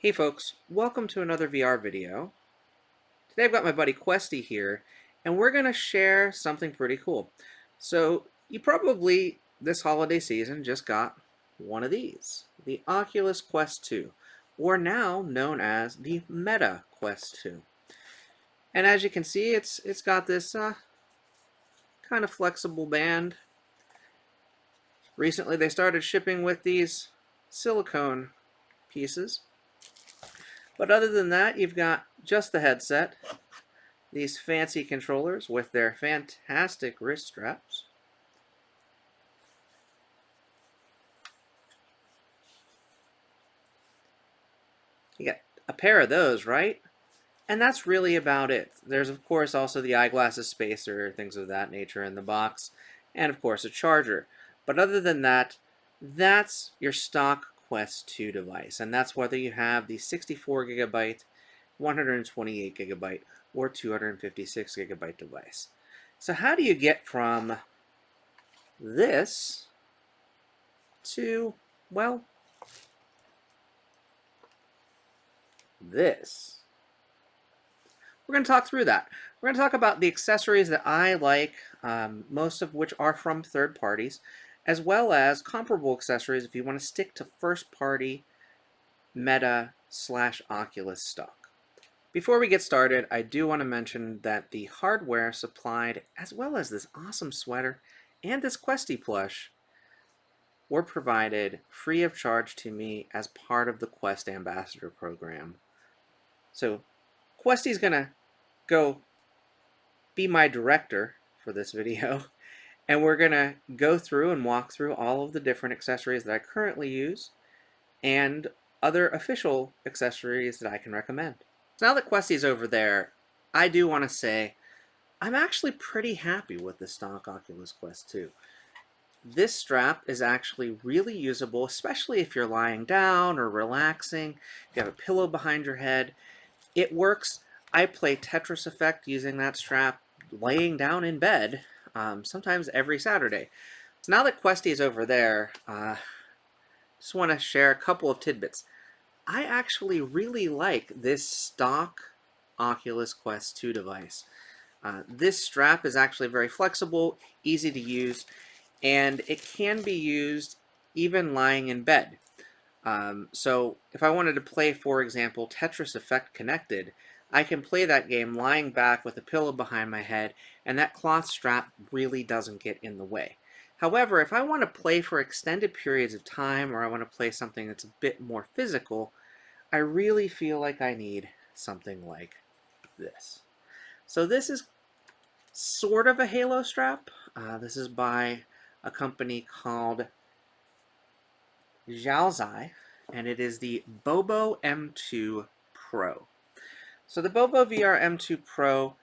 Hey folks, welcome to another VR video. Today I've got my buddy Questy here, and we're going to share something pretty cool. So you probably, this holiday season, just got one of these, the Oculus Quest 2, or now known as the Meta Quest 2. And as you can see, it's got this kind of flexible band. Recently they started shipping with these silicone pieces. But other than that, you've got just the headset, these fancy controllers with their fantastic wrist straps. You get a pair of those, right? And that's really about it. There's, of course, also the eyeglasses spacer, things of that nature in the box, and, of course, a charger. But other than that, that's your stock Quest 2 device. And that's whether you have the 64 gigabyte, 128 gigabyte, or 256 gigabyte device. So how do you get from this to, well, this? We're going to talk through that. We're going to talk about the accessories that I like, most of which are from third parties, as well as comparable accessories if you want to stick to first-party Meta/Oculus stock. Before we get started, I do want to mention that the hardware supplied, as well as this awesome sweater and this Questy plush, were provided free of charge to me as part of the Quest Ambassador program. So Questy's going to go be my director for this video, and we're going to go through and walk through all of the different accessories that I currently use and other official accessories that I can recommend. So now that Questy's over there, I do want to say I'm actually pretty happy with the stock Oculus Quest 2. This strap is actually really usable, especially if you're lying down or relaxing, you have a pillow behind your head. It works. I play Tetris Effect using that strap laying down in bed, sometimes every Saturday. So now that Questy is over there, just want to share a couple of tidbits. I actually really like this stock Oculus Quest 2 device. This strap is actually very flexible, easy to use, and it can be used even lying in bed. So if I wanted to play, for example, Tetris Effect Connected, I can play that game lying back with a pillow behind my head, and that cloth strap really doesn't get in the way. However, if I want to play for extended periods of time, or I want to play something that's a bit more physical, I really feel like I need something like this. So this is sort of a halo strap. This is by a company called Zhaozai, and it is the Bobo M2 Pro. So the Bobo VR M2 Pro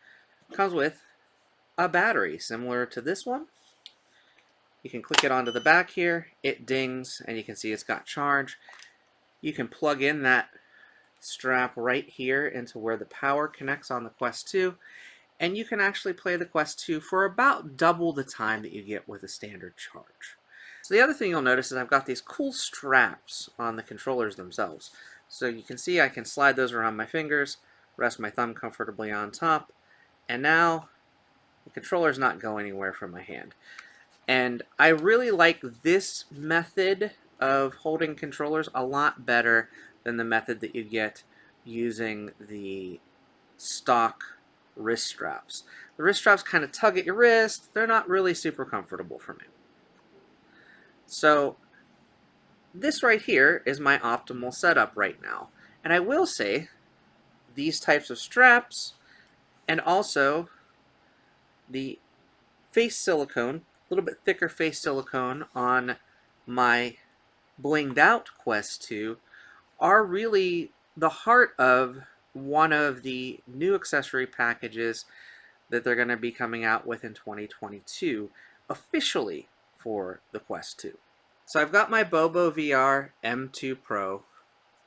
comes with a battery similar to this one. You can click it onto the back here, it dings, and you can see it's got charge. You can plug in that strap right here into where the power connects on the Quest 2, and you can actually play the Quest 2 for about double the time that you get with a standard charge. So the other thing you'll notice is I've got these cool straps on the controllers themselves. So you can see I can slide those around my fingers, rest my thumb comfortably on top, and now the controller's not going anywhere from my hand. And I really like this method of holding controllers a lot better than the method that you get using the stock wrist straps. The wrist straps kind of tug at your wrist. They're not really super comfortable for me. So this right here is my optimal setup right now. And I will say these types of straps and also the face silicone, a little bit thicker face silicone on my blinged out Quest 2 are really the heart of one of the new accessory packages that they're going to be coming out with in 2022 officially for the Quest 2. So I've got my Bobo VR M2 Pro.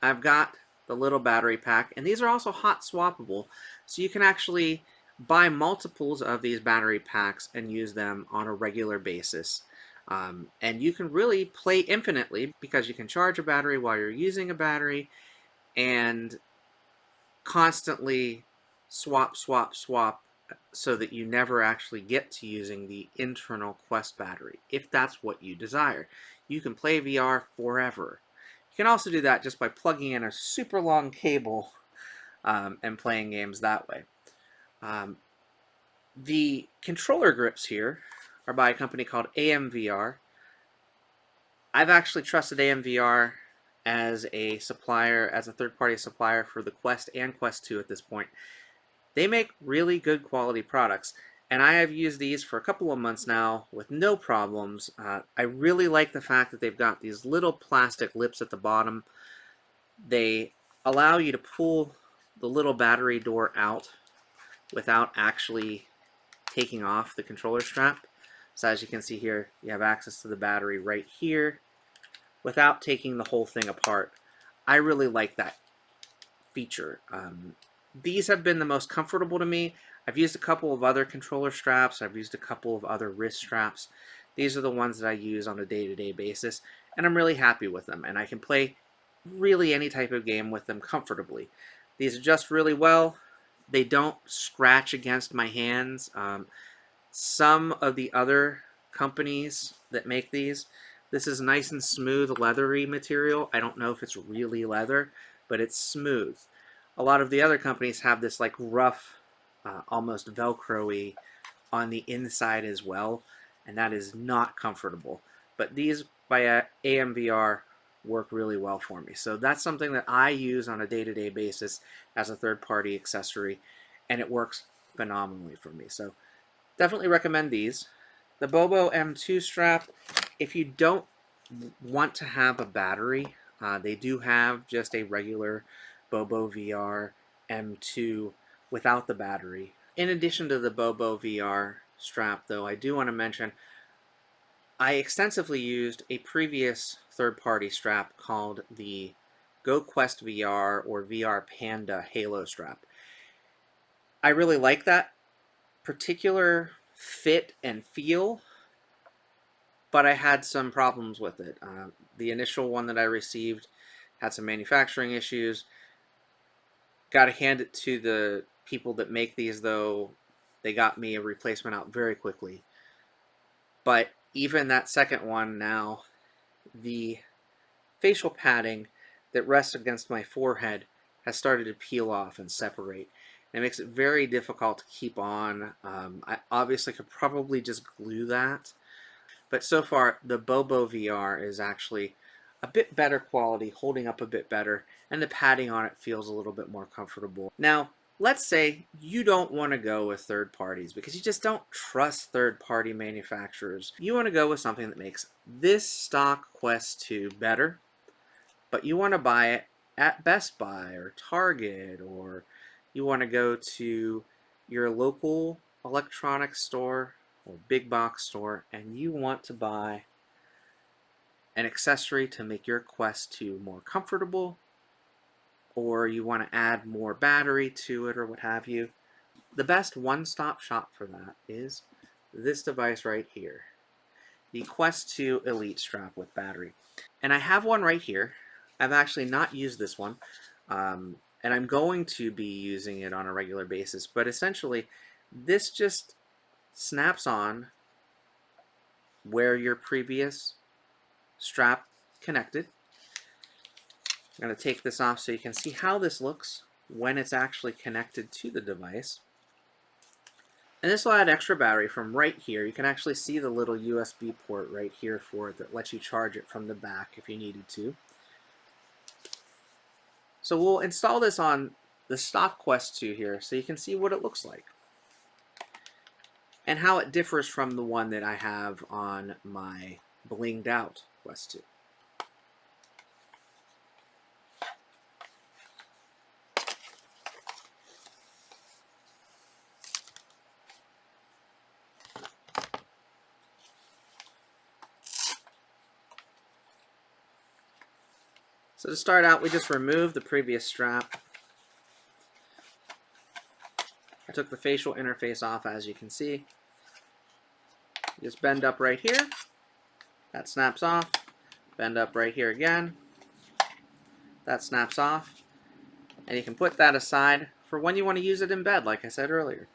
I've got the little battery pack, and these are also hot swappable, so you can actually buy multiples of these battery packs and use them on a regular basis. And you can really play infinitely because you can charge a battery while you're using a battery, and constantly swap, swap, swap so that you never actually get to using the internal Quest battery, if that's what you desire. You can play VR forever. You can also do that just by plugging in a super long cable and playing games that way. The controller grips here are by a company called AMVR. I've actually trusted AMVR as a supplier, as a third-party supplier for the Quest and Quest 2 at this point. They make really good quality products, and I have used these for a couple of months now with no problems. I really like the fact that they've got these little plastic lips at the bottom. They allow you to pull the little battery door out without actually taking off the controller strap. So as you can see here, you have access to the battery right here without taking the whole thing apart. I really like that feature. These have been the most comfortable to me. I've used a couple of other controller straps. I've used a couple of other wrist straps. These are the ones that I use on a day-to-day basis, and I'm really happy with them. And I can play really any type of game with them comfortably. These adjust really well. They don't scratch against my hands. Some of the other companies that make these, this is nice and smooth, leathery material. I don't know if it's really leather, but it's smooth. A lot of the other companies have this like rough, almost Velcro-y on the inside as well, and that is not comfortable. But these by AMVR work really well for me. So that's something that I use on a day-to-day basis as a third-party accessory, and it works phenomenally for me. So definitely recommend these. The Bobo M2 strap, if you don't want to have a battery, they do have just a regular Bobo VR M2 without the battery. In addition to the Bobo VR strap, though, I do want to mention I extensively used a previous third-party strap called the Quest VR or VR Panda Halo strap. I really like that particular fit and feel, but I had some problems with it. The initial one that I received had some manufacturing issues. Got to hand it to the people that make these, though. They got me a replacement out very quickly. But even that second one now, the facial padding that rests against my forehead has started to peel off and separate. It makes it very difficult to keep on. I obviously could probably just glue that. But so far, the Bobo VR is actually a bit better quality, holding up a bit better, and the padding on it feels a little bit more comfortable. Now, let's say you don't want to go with third parties because you just don't trust third-party manufacturers. You want to go with something that makes this stock Quest 2 better, but you want to buy it at Best Buy or Target, or you want to go to your local electronics store or big box store and you want to buy an accessory to make your Quest 2 more comfortable, or you want to add more battery to it or what have you. The best one-stop shop for that is this device right here, the Quest 2 Elite strap with battery. And I have one right here. I've actually not used this one, and I'm going to be using it on a regular basis, but essentially this just snaps on where your previous strap connected. I'm going to take this off so you can see how this looks when it's actually connected to the device. And this will add extra battery from right here. You can actually see the little USB port right here for it that lets you charge it from the back if you needed to. So we'll install this on the stock Quest 2 here so you can see what it looks like and how it differs from the one that I have on my blinged out Quest 2. So to start out, we just removed the previous strap. I took the facial interface off, as you can see. Just bend up right here. That snaps off. Bend up right here again. That snaps off. And you can put that aside for when you want to use it in bed, like I said earlier.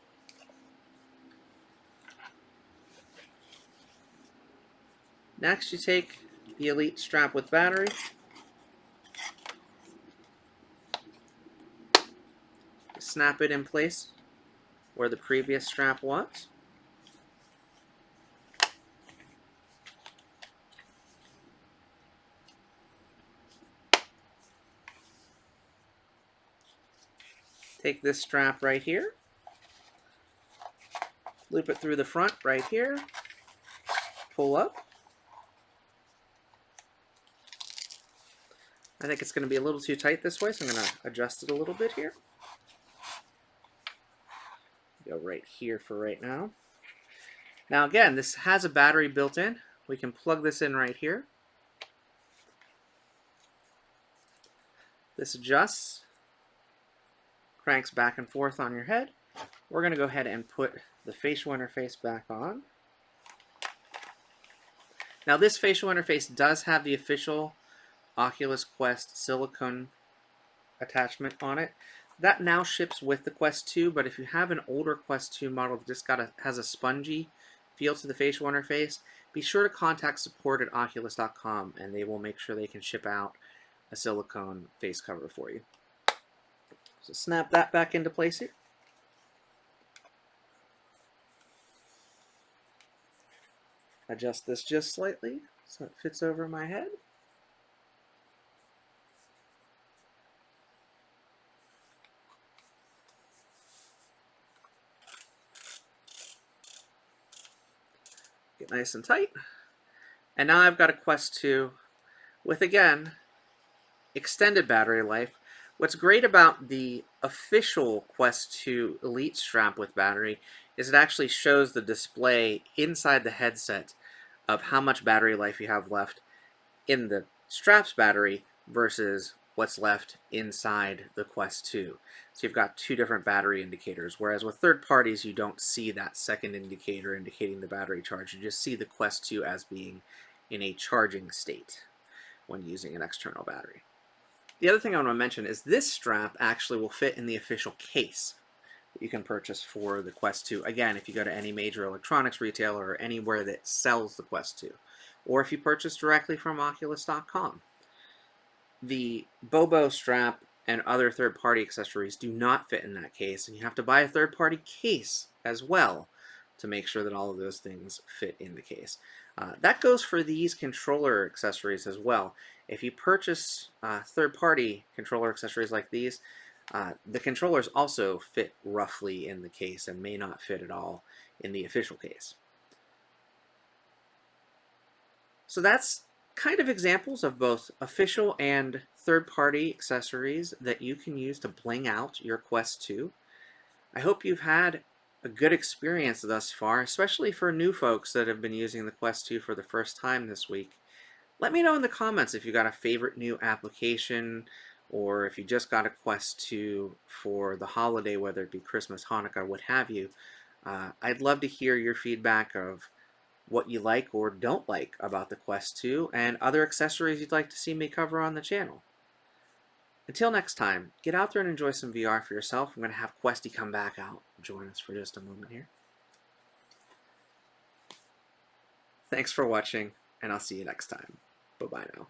Next, you take the Elite strap with battery. Snap it in place where the previous strap was. Take this strap right here, loop it through the front right here, pull up. I think it's going to be a little too tight this way, so I'm going to adjust it a little bit here. Go right here for right now. Now again, this has a battery built in. We can plug this in right here. This adjusts, cranks back and forth on your head. We're going to go ahead and put the facial interface back on. Now this facial interface does have the official Oculus Quest silicone attachment on it. That now ships with the Quest 2, but if you have an older Quest 2 model that just has a spongy feel to the facial interface, be sure to contact support at Oculus.com and they will make sure they can ship out a silicone face cover for you. So snap that back into place here. Adjust this just slightly so it fits over my head. Get nice and tight. And now I've got a Quest 2 with, again, extended battery life. What's great about the official Quest 2 Elite strap with battery is it actually shows the display inside the headset of how much battery life you have left in the strap's battery versus what's left inside the Quest 2. So you've got two different battery indicators, whereas with third parties you don't see that second indicator indicating the battery charge. You just see the Quest 2 as being in a charging state when using an external battery. The other thing I want to mention is this strap actually will fit in the official case that you can purchase for the Quest 2. Again, if you go to any major electronics retailer or anywhere that sells the Quest 2, or if you purchase directly from Oculus.com. The Bobo strap and other third-party accessories do not fit in that case, and you have to buy a third-party case as well to make sure that all of those things fit in the case. That goes for these controller accessories as well. If you purchase third-party controller accessories like these, the controllers also fit roughly in the case and may not fit at all in the official case. So that's kind of examples of both official and third-party accessories that you can use to bling out your Quest 2. I hope you've had a good experience thus far, especially for new folks that have been using the Quest 2 for the first time this week. Let me know in the comments if you got a favorite new application, or if you just got a Quest 2 for the holiday, whether it be Christmas, Hanukkah, what have you. I'd love to hear your feedback of what you like or don't like about the Quest 2 and other accessories you'd like to see me cover on the channel. Until next time, get out there and enjoy some VR for yourself. I'm going to have Questy come back out and join us for just a moment here. Thanks for watching, and I'll see you next time. Bye-bye now.